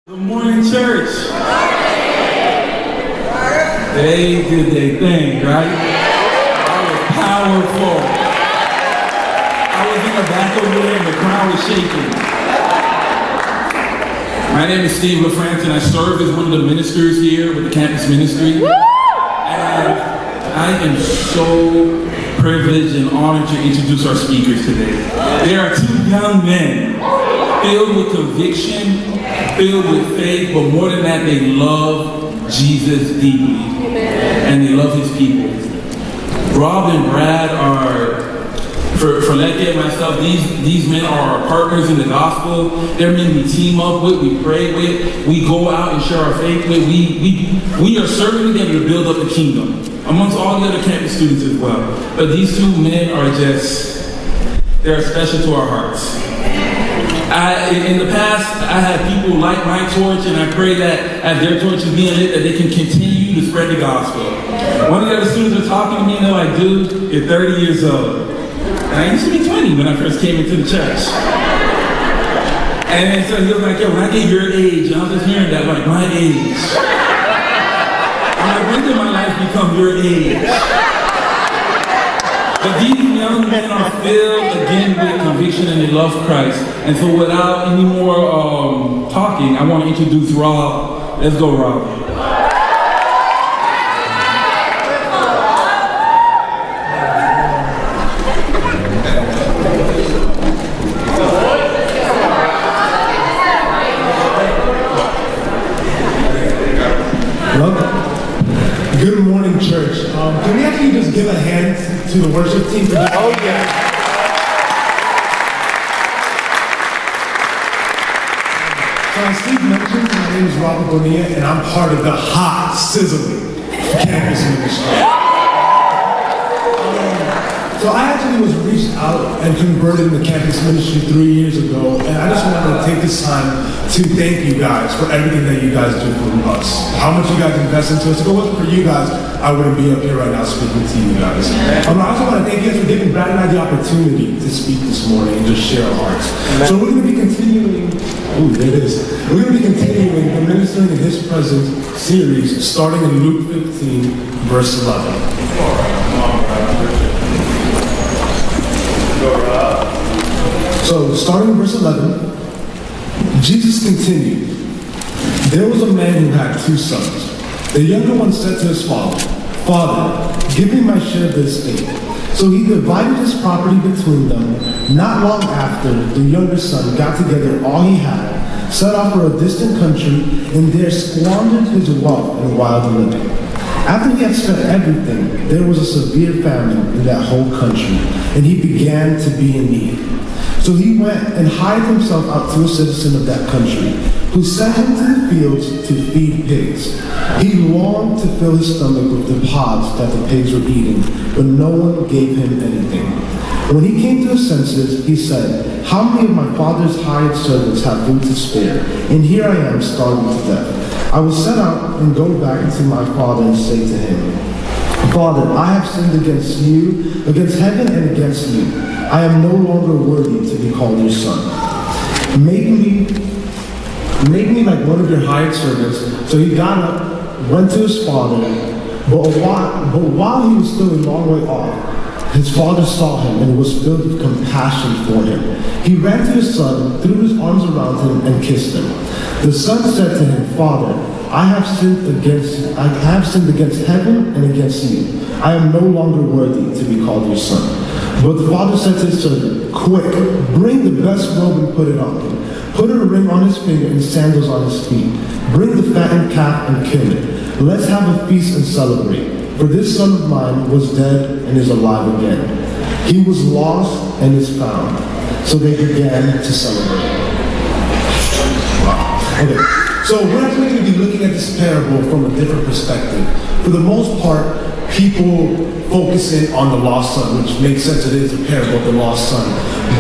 Good morning, church. They did their thing, right? That was powerful. I was in the back over there and the crowd was shaking. My name is Steve LaFrance and I serve as one of the ministers here with the campus ministry. And I am so privileged and honored to introduce our speakers today. There are two young men filled with conviction, filled with faith, but more than that, they love Jesus deeply. And they love his people. Rob and Brad are, for Letty and myself, these men are our partners in the gospel. They're men we team up with, we pray with, we go out and share our faith with. We are serving together to build up the kingdom, amongst all the other campus students as well. But these two men are they're special to our hearts. In the past, I had people like my torch, and I pray that as their torch is being lit, that they can continue to spread the gospel. One of the other students are talking to me, and they're like, dude, you're 30 years old. And I used to be 20 when I first came into the church. And so he was like, yo, when I get your age, and I was just hearing that, like, my age. I'm like, when did my life become your age? But these young men are filled again with conviction and they love Christ. And so without any more talking, I want to introduce Rob. Let's go, Rob. Good morning, church. Can we actually just give a hand to the worship team? Oh, yeah. So as Steve mentioned, my name is Robert Bonilla, and I'm part of the hot, sizzling campus ministry. So I actually was reached out and converted in the campus ministry 3 years ago, and I just wanted to take this time to thank you guys for everything that you guys do for us. How much you guys invest into us. If it wasn't for you guys, I wouldn't be up here right now speaking to you guys. I also want to thank you guys for giving Brad and I the opportunity to speak this morning and just share our hearts. So we're going to be continuing, there it is. We're going to be continuing the Ministering in His Presence series, starting in Luke 15, verse 11. So, starting in verse 11, Jesus continued, there was a man who had 2 sons. The younger one said to his father, Father, give me my share of the estate. So he divided his property between them. Not long after, the younger son got together all he had, set off for a distant country, and there squandered his wealth in wild living. After he had spent everything, there was a severe famine in that whole country, and he began to be in need. So he went and hired himself out to a citizen of that country, who sent him to the fields to feed pigs. He longed to fill his stomach with the pods that the pigs were eating, but no one gave him anything. When he came to his senses, he said, how many of my father's hired servants have food to spare, and here I am starving to death. I will set out and go back to my father and say to him, Father, I have sinned against you, against heaven and against you. I am no longer worthy to be called your son. Make me like one of your hired servants. So he got up, went to his father, but while he was still a long way off, his father saw him and was filled with compassion for him. He ran to his son, threw his arms around him, and kissed him. The son said to him, Father, I have sinned against heaven and against you. I am no longer worthy to be called your son. But the father said to his servant, quick, bring the best robe and put it on him. Put a ring on his finger and sandals on his feet. Bring the fattened calf and kill it. Let's have a feast and celebrate. For this son of mine was dead and is alive again. He was lost and is found. So they began to celebrate. Wow. Okay. So we're actually going to be looking at this parable from a different perspective. For the most part, people focus in on the lost son, which makes sense. It is a parable of the lost son.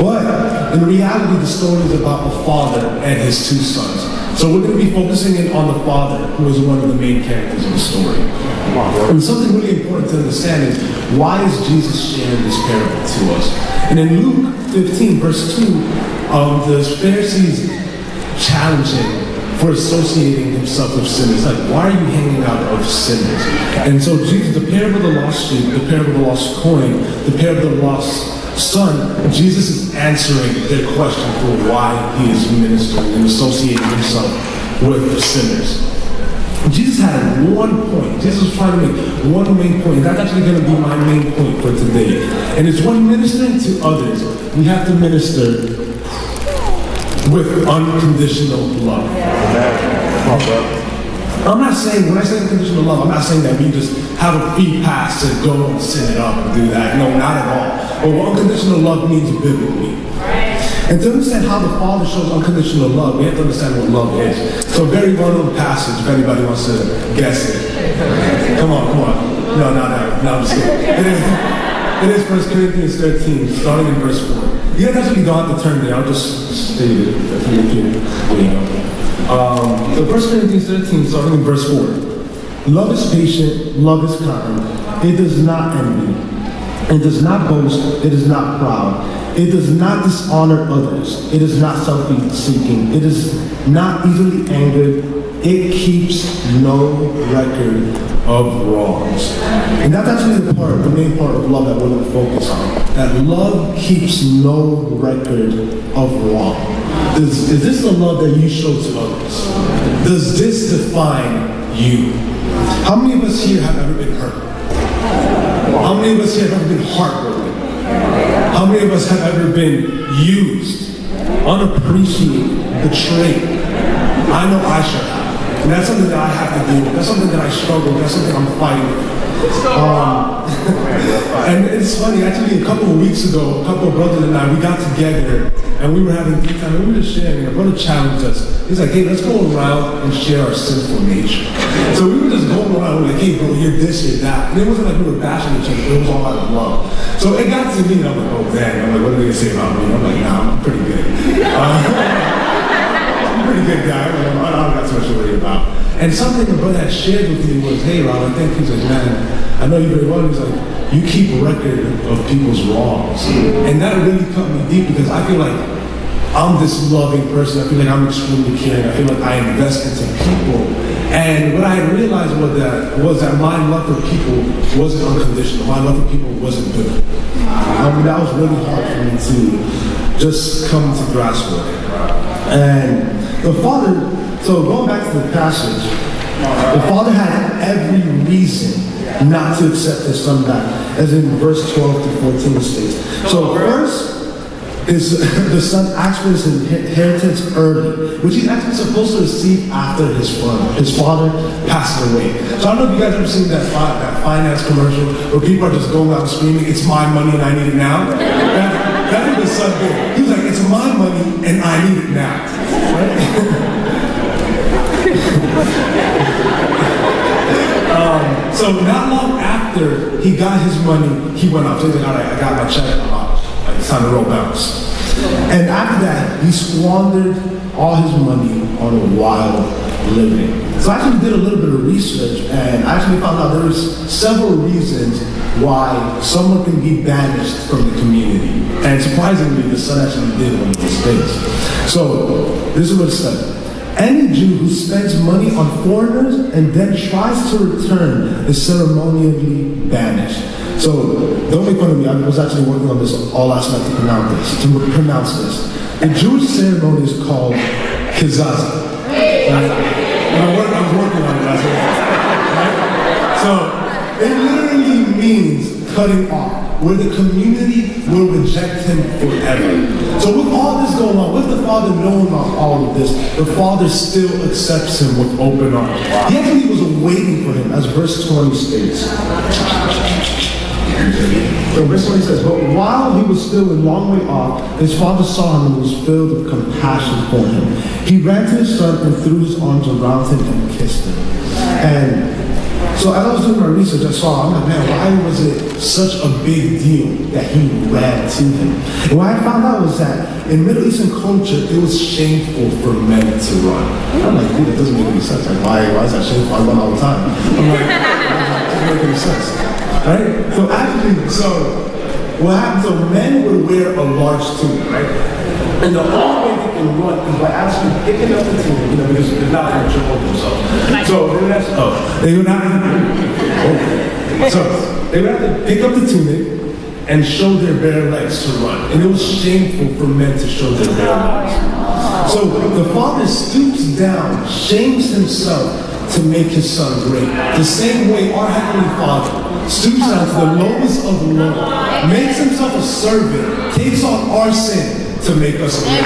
But in reality, the story is about a father and his 2 sons. So we're going to be focusing in on the father, who is one of the main characters of the story. And something really important to understand is, why is Jesus sharing this parable to us? And in Luke 15, verse 2, the Pharisees challenge him for associating himself with sinners. Like, why are you hanging out with sinners? And so Jesus, the parable of the lost sheep, the parable of the lost coin, the parable of the lost son, Jesus is answering their question for why he is ministering and associating himself with sinners. Jesus had one point. Jesus was trying to make one main point. That's actually going to be my main point for today. And it's when ministering to others, we have to minister with unconditional love. I'm not saying, when I say unconditional love, I'm not saying that we just have a free pass to go and sin it up and do that. No, not at all. But what unconditional love means biblically. And to understand how the Father shows unconditional love, we have to understand what love is. So a very well-known passage, if anybody wants to guess it. Come on. No, I'm just kidding. It is 1 Corinthians 13, starting in verse 4. You guys actually don't have to turn there, I'll just state it. So 1 Corinthians 13, starting in verse 4. Love is patient, love is kind. It does not envy. It does not boast. It is not proud. It does not dishonor others. It is not self-seeking. It is not easily angered. It keeps no record of wrongs. And that's actually the main part of love that we're going to focus on. That love keeps no record of wrong. Is this the love that you show to others? Does this define you? How many of us here have ever been hurt? How many of us here have ever been heartbroken? How many of us have ever been used, unappreciated, betrayed? I know I should have. And that's something that I have to deal with. That's something that I struggle with. That's something I'm fighting with. And it's funny, actually a couple of weeks ago, a couple of brothers and I, we got together and we were having tea time and we were just sharing, and a brother challenged us. He's like, hey, let's go around and share our sinful nature. So we were just going around, we were like, hey bro, you're this, you're that. And it wasn't like we were bashing each other, it was all out of love. So it got to me and I'm like, oh damn, I'm like, what are they gonna say about me? I'm like, nah, I'm pretty good. Pretty good guy. I don't got too much to worry about. And something the brother had shared with me was, hey Rob, I think he's like, man, I know you very well. He's like, you keep a record of people's wrongs. And that really cut me deep because I feel like I'm this loving person. I feel like I'm extremely caring. I feel like I invest into people. And what I realized was that my love for people wasn't unconditional. My love for people wasn't good. I mean, that was really hard for me to just come to grasp with. And the Father, so going back to the passage, the Father had every reason not to accept his son back, as in verse 12 to 14 states. So first, the son asked for his inheritance early, which he's actually supposed to receive after his father passed away. So I don't know if you guys ever seen that finance commercial where people are just going out and screaming, it's my money and I need it now. That's what the son did. He was like, it's my money and I need it now. Right? So not long after he got his money, he went off. So he's like, all right, I got my check, I'm out. It's time to roll bounce. And after that, he squandered all his money on a wild living. So I actually did a little bit of research, and I actually found out there's several reasons why someone can be banished from the community. And surprisingly, the son actually did one of those things. So this is what it said. Any Jew who spends money on foreigners and then tries to return is ceremonially banished. So don't make fun of me. I was actually working on this all last night to pronounce this. The Jewish ceremony is called kizaza. I was working on it last night. Right? So it literally means cutting off, where the community will reject him forever. So with all this going on, with the Father knowing about all of this, the Father still accepts him with open arms. He actually was waiting for him, as verse 20 states. So verse 20 says, but while he was still a long way off, his father saw him and was filled with compassion for him. He ran to his son and threw his arms around him and kissed him. And so as I was doing my research, I saw, I'm like, man, why was it such a big deal that he ran to him? And what I found out was that in Middle Eastern culture, it was shameful for men to run. I'm like, dude, that doesn't make any sense. Like, why is that shameful? I run all the time. I'm like, that doesn't make any sense. Right? So actually, what happens, so men would wear a large tunic, right? And the only way they can run is by actually picking up the tunic, because they're not going to trip over themselves. So they would have to pick up the tunic and show their bare legs to run. And it was shameful for men to show their bare legs. So the father stoops down, shames himself to make his son great. The same way our Heavenly Father stoops down to the lowest of the low, makes himself a servant, takes on our sin to make us great.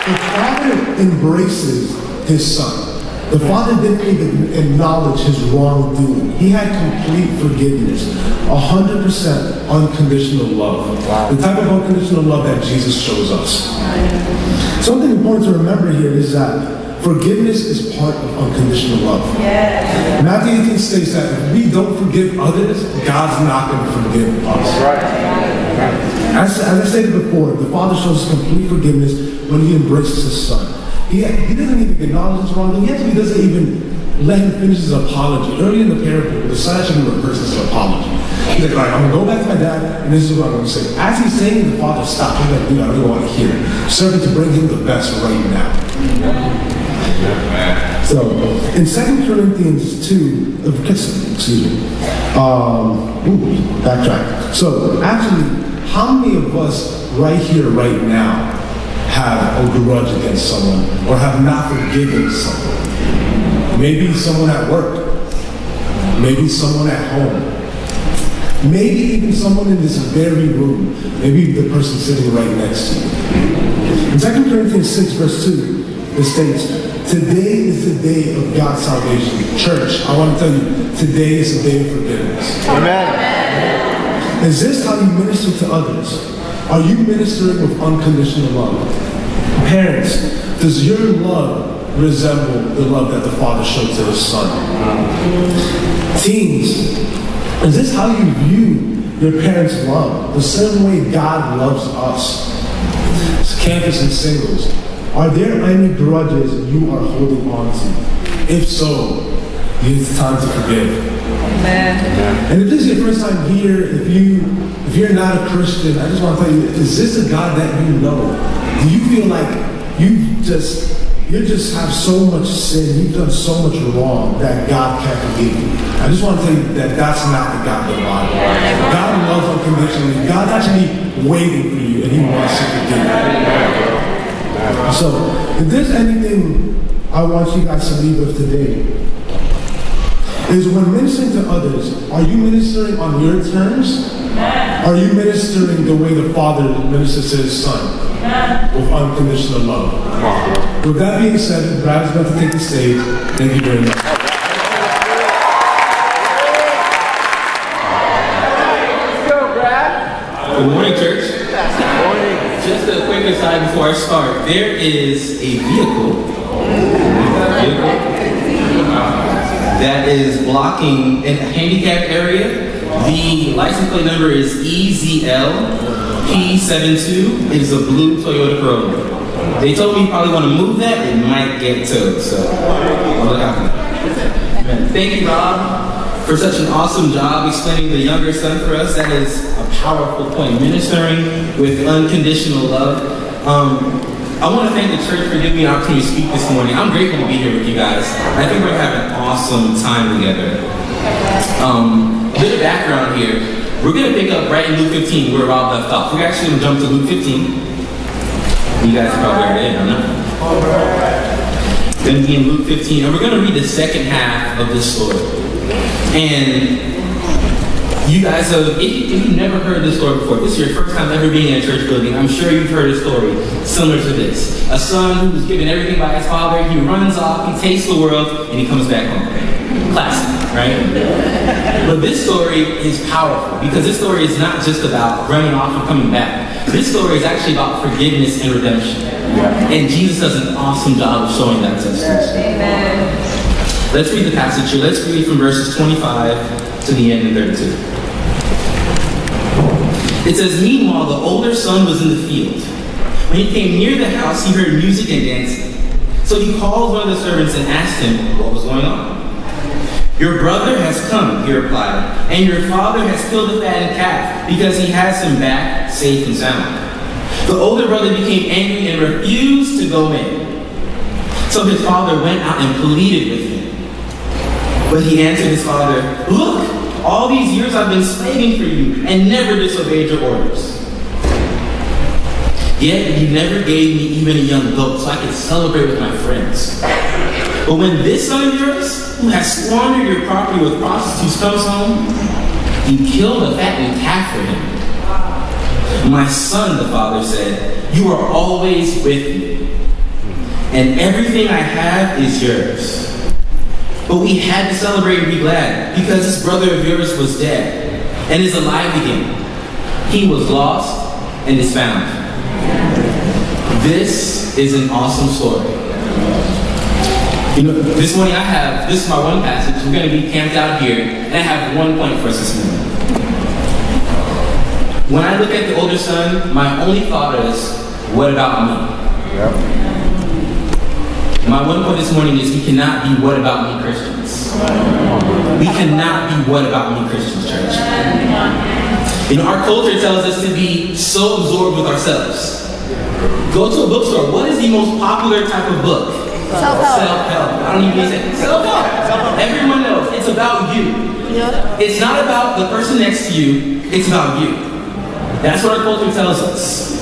The Father embraces his son. The Father didn't even acknowledge his wrongdoing. He had complete forgiveness, 100% unconditional love. Wow. The type of unconditional love that Jesus shows us. Something important to remember here is that forgiveness is part of unconditional love. Yes. Matthew 18 states that if we don't forgive others, God's not going to forgive us. Right. As I stated before, the Father shows complete forgiveness when he embraces his son. He doesn't even acknowledge his wrongdoing. He doesn't even let him finish his apology. Early in the parable, the son actually rehearses his apology. He's like, all right, I'm going to go back to my dad, and this is what I'm going to say. As he's saying it, the father stops. He's like, dude, I really want to hear it. Servant to bring him the best right now. So, in 2 Corinthians 2, backtrack. So, actually, how many of us right here, right now, have a grudge against someone or have not forgiven someone? Maybe someone at work, maybe someone at home, maybe even someone in this very room, maybe the person sitting right next to you. In 2 Corinthians 6 verse 2, it states, today is the day of God's salvation. Church, I want to tell you, today is the day of forgiveness. Amen. Is this how you minister to others? Are you ministering with unconditional love? Parents, does your love resemble the love that the Father showed to his son? Teens, is this how you view your parents' love? The same way God loves us? Campus and singles, are there any grudges you are holding on to? If so, it's time to forgive. Amen. And if this is your first time here, if you're not a Christian, I just want to tell you, is this a God that you know? Do you feel like you just have so much sin, you've done so much wrong that God can't forgive you? I just want to tell you that that's not the God of the Bible. God loves unconditionally. God's actually waiting for you, and he wants to forgive you. So, if there's anything I want you guys to leave with today, is when ministering to others, are you ministering on your terms? Are you ministering the way the Father ministers to his Son? With unconditional love. With that being said, Brad is about to take the stage. Thank you very much. Let's go, Brad. Good morning, church. Good morning. Just a quick aside before I start. There is a vehicle that is blocking in a handicapped area. The license plate number is EZL-P72. It is a blue Toyota Corolla. They told me you probably want to move that. It might get towed, so I'll look out for that. Thank you, Rob, for such an awesome job explaining the younger son for us. That is a powerful point. Ministering with unconditional love. I want to thank the church for giving me an opportunity to speak this morning. I'm grateful to be here with you guys. I think we're going to have an awesome time together. A bit of background here. We're going to pick up right in Luke 15 where Rob left off. We're actually going to jump to Luke 15. You guys are probably already in, no? Going to be in Luke 15, and we're going to read the second half of this story. And you guys have, if you've never heard this story before, this is your first time ever being in a church building, I'm sure you've heard a story similar to this. A son who was given everything by his father, he runs off, he takes the world, and he comes back home. Classic, right? But this story is powerful because this story is not just about running off and coming back. This story is actually about forgiveness and redemption. And Jesus does an awesome job of showing that to us. Amen. Let's read the passage here. Let's read from verses 25 to the end of 32. It says, meanwhile, the older son was in the field. When he came near the house, he heard music and dancing. So he called one of the servants and asked him what was going on. Your brother has come, he replied, and your father has killed the fattened calf because he has him back safe and sound. The older brother became angry and refused to go in. So his father went out and pleaded with him. But he answered his father, look, all these years I've been slaving for you and never disobeyed your orders. Yet you never gave me even a young goat so I could celebrate with my friends. But when this son of yours, who has squandered your property with prostitutes, comes home, you kill the fattened calf for him. My son, the father said, you are always with me, and everything I have is yours. But we had to celebrate and be glad, because this brother of yours was dead and is alive again. He was lost and is found. This is an awesome story. You know, this morning this is my one passage. We're going to be camped out here, and I have one point for us this morning. When I look at the older son, my only thought is, what about me? Yep. My one point this morning is we cannot be what about me Christians. We cannot be what about me Christians, church. You know, our culture tells us to be so absorbed with ourselves. Go to a bookstore. What is the most popular type of book? Self-help. Self-help. I don't even need to say self-help. Everyone knows it's about you. Yeah. It's not about the person next to you. It's about you. That's what our culture tells us.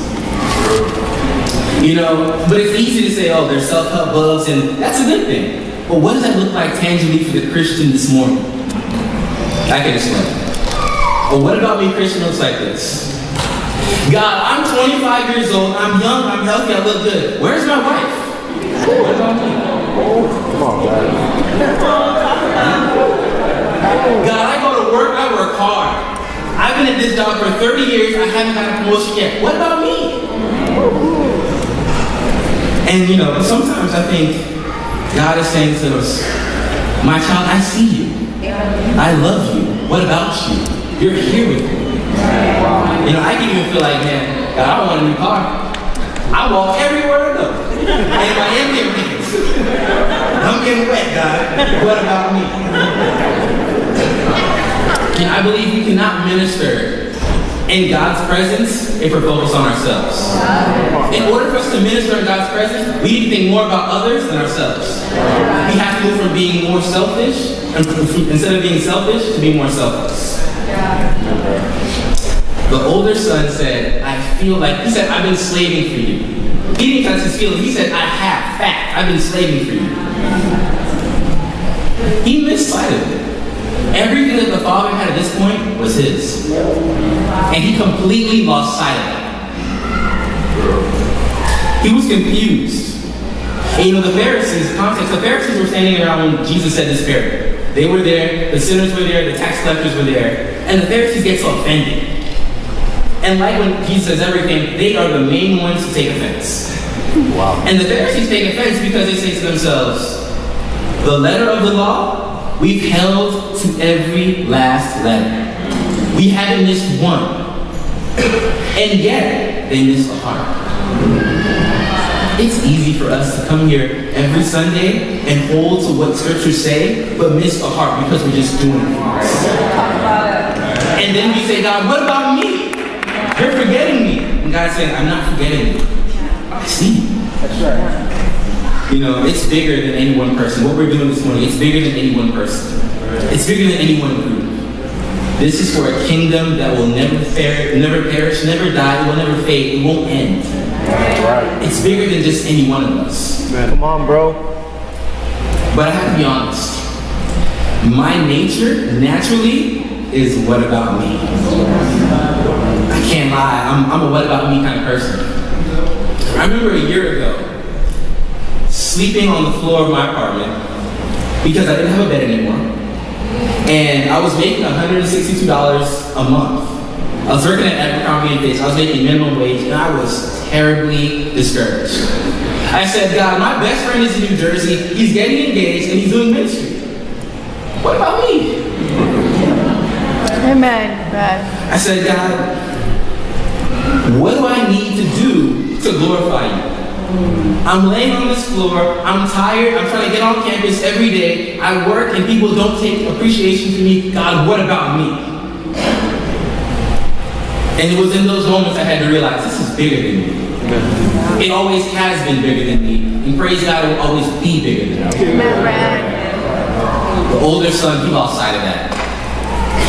You know, but it's easy to say, oh, there's self-help books, and that's a good thing. But what does that look like tangibly for the Christian this morning? I can explain. But what about me Christian looks like this? God, I'm 25 years old, I'm young, I'm healthy, I look good. Where's my wife? What about me? Come on, God. God, I go to work, I work hard. I've been at this job for 30 years, I haven't got a promotion yet. What about me? And you know, sometimes I think God is saying to us, my child, I see you. I love you. What about you? You're here with me. You know, I can even feel like, man, God, I don't want a new car. I walk everywhere I go. And my ambient things. I'm getting wet, God. What about me? And I believe we cannot minister in God's presence if we're focused on ourselves. In order for us to minister in God's presence, we need to think more about others than ourselves. We have to move from being more selfish, instead of being selfish, to being more selfless. The older son said, he said, I've been slaving for you. He didn't touch his feelings. He said, I have, fact, I've been slaving for you. He missed sight of it. Everything that the father had at this point was his. And he completely lost sight of it. He was confused. And you know, the Pharisees were standing around when Jesus said this parable. They were there, the sinners were there, the tax collectors were there, and the Pharisees get so offended. And like when Jesus says everything, they are the main ones to take offense. Wow. And the Pharisees take offense because they say to themselves, the letter of the law, we've held to every last letter. We haven't missed one. And yet, they miss the heart. It's easy for us to come here every Sunday and hold to what scriptures say, but miss the heart because we're just doing things. And then we say, God, what about me? You're forgetting me. And God's saying, I'm not forgetting you. I see you. That's right. You know, it's bigger than any one person. What we're doing this morning, it's bigger than any one person. It's bigger than any one group. This is for a kingdom that will never perish, never die, it will never fade, it won't end. Right. It's bigger than just any one of us. Man, come on, bro. But I have to be honest. My nature, naturally, is what about me? I can't lie, I'm a what about me kind of person. I remember a year ago, sleeping on the floor of my apartment because I didn't have a bed anymore. And I was making $162 a month. I was working at Abercrombie & Fitch. I was making minimum wage, and I was terribly discouraged. I said, God, my best friend is in New Jersey. He's getting engaged, and he's doing ministry. What about me? Amen. I said, God, what do I need to do to glorify you? I'm laying on this floor, I'm tired, I'm trying to get on campus every day, I work and people don't take appreciation to me. God, what about me? And it was in those moments I had to realize this is bigger than me. It always has been bigger than me. And praise God, it will always be bigger than me. The older son, he lost sight of that.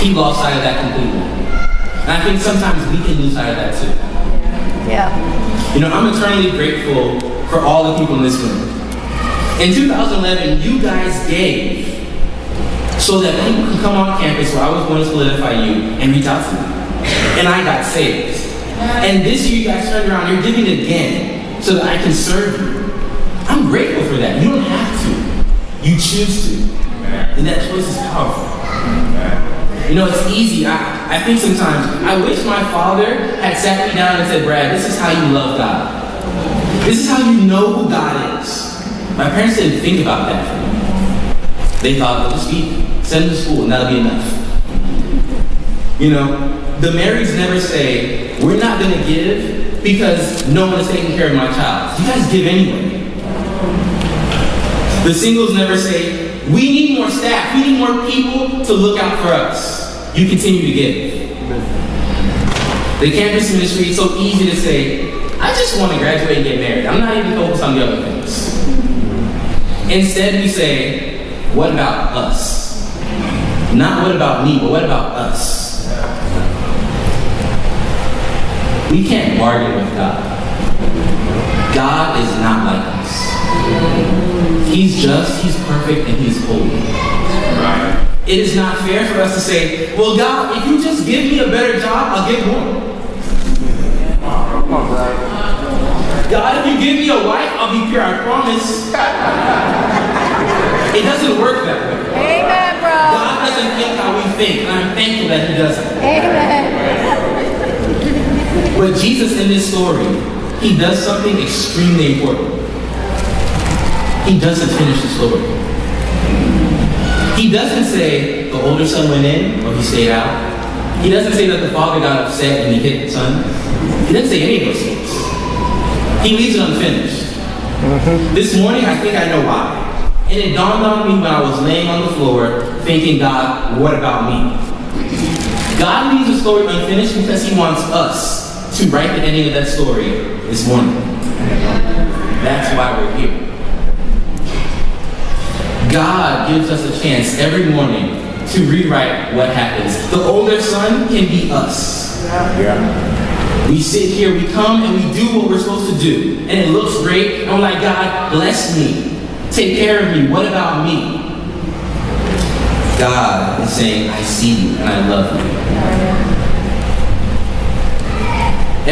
He lost sight of that completely. And I think sometimes we can lose sight of that too. Yeah. You know, I'm eternally grateful for all the people in this room. In 2011, you guys gave so that people could come on campus where I was going to solidify you and reach out to me. And I got saved. And this year you guys turned around, you're giving again so that I can serve you. I'm grateful for that. You don't have to. You choose to. And that choice is powerful. You know, it's easy. I think sometimes, I wish my father had sat me down and said, Brad, this is how you love God. This is how you know who God is. My parents didn't think about that for me. They thought, well, just send him to school and that'll be enough. You know, the marrieds never say, we're not going to give because no one is taking care of my child. You guys give anyway. The singles never say, we need more staff, we need more people to look out for us. You continue to give. The campus ministry, it's so easy to say, I just want to graduate and get married. I'm not even focused on the other things. Instead, we say, what about us? Not what about me, but what about us? We can't bargain with God. God is not like us. He's just, He's perfect, and He's holy. Right. It is not fair for us to say, well, God, if you just give me a better job, I'll get more. God, if you give me a wife, I'll be pure, I promise. It doesn't work that way. Amen, bro. God doesn't think how we think, and I'm thankful that He doesn't. Amen. But Jesus in this story, He does something extremely important. He doesn't finish the story. He doesn't say the older son went in or he stayed out. He doesn't say that the father got upset and he hit the son. He doesn't say any of those things. He leaves it unfinished. This morning, I think I know why. And it dawned on me when I was laying on the floor thinking, God, what about me? God leaves the story unfinished because He wants us to write the ending of that story this morning. That's why we're here. God gives us a chance every morning to rewrite what happens. The older son can be us. Yeah. We sit here, we come, and we do what we're supposed to do. And it looks great. And we're like, God, bless me. Take care of me. What about me? God is saying, I see you and I love you.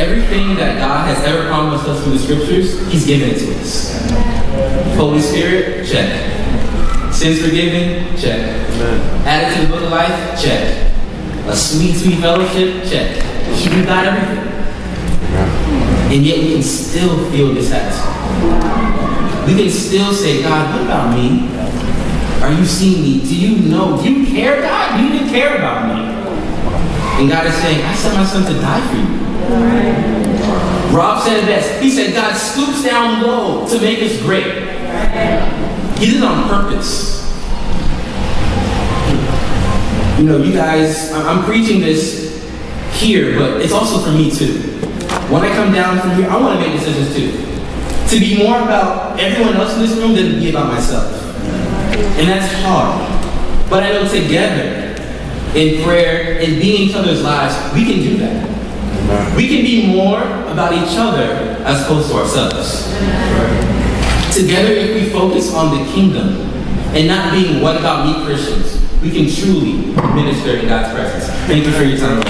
Everything that God has ever promised us through the scriptures, He's given it to us. Holy Spirit, check. Sins forgiven, check. Amen. Added to the book of life, check. A sweet, sweet fellowship, check. We got everything. And yet we can still feel dissatisfied. We can still say, God, what about me? Are you seeing me? Do you know? Do you care, God? Do you even care about me? And God is saying, I sent my son to die for you. Rob said it best. He said, God scoops down low to make us great. He did it on purpose. You know, you guys, I'm preaching this here, but it's also for me too. When I come down from here, I want to make decisions too. To be more about everyone else in this room than to be about myself. And that's hard. But I know together, in prayer, and being in each other's lives, we can do that. We can be more about each other as opposed to ourselves. Together, if we focus on the kingdom and not being what about me Christians, we can truly minister in God's presence. Thank you for your time.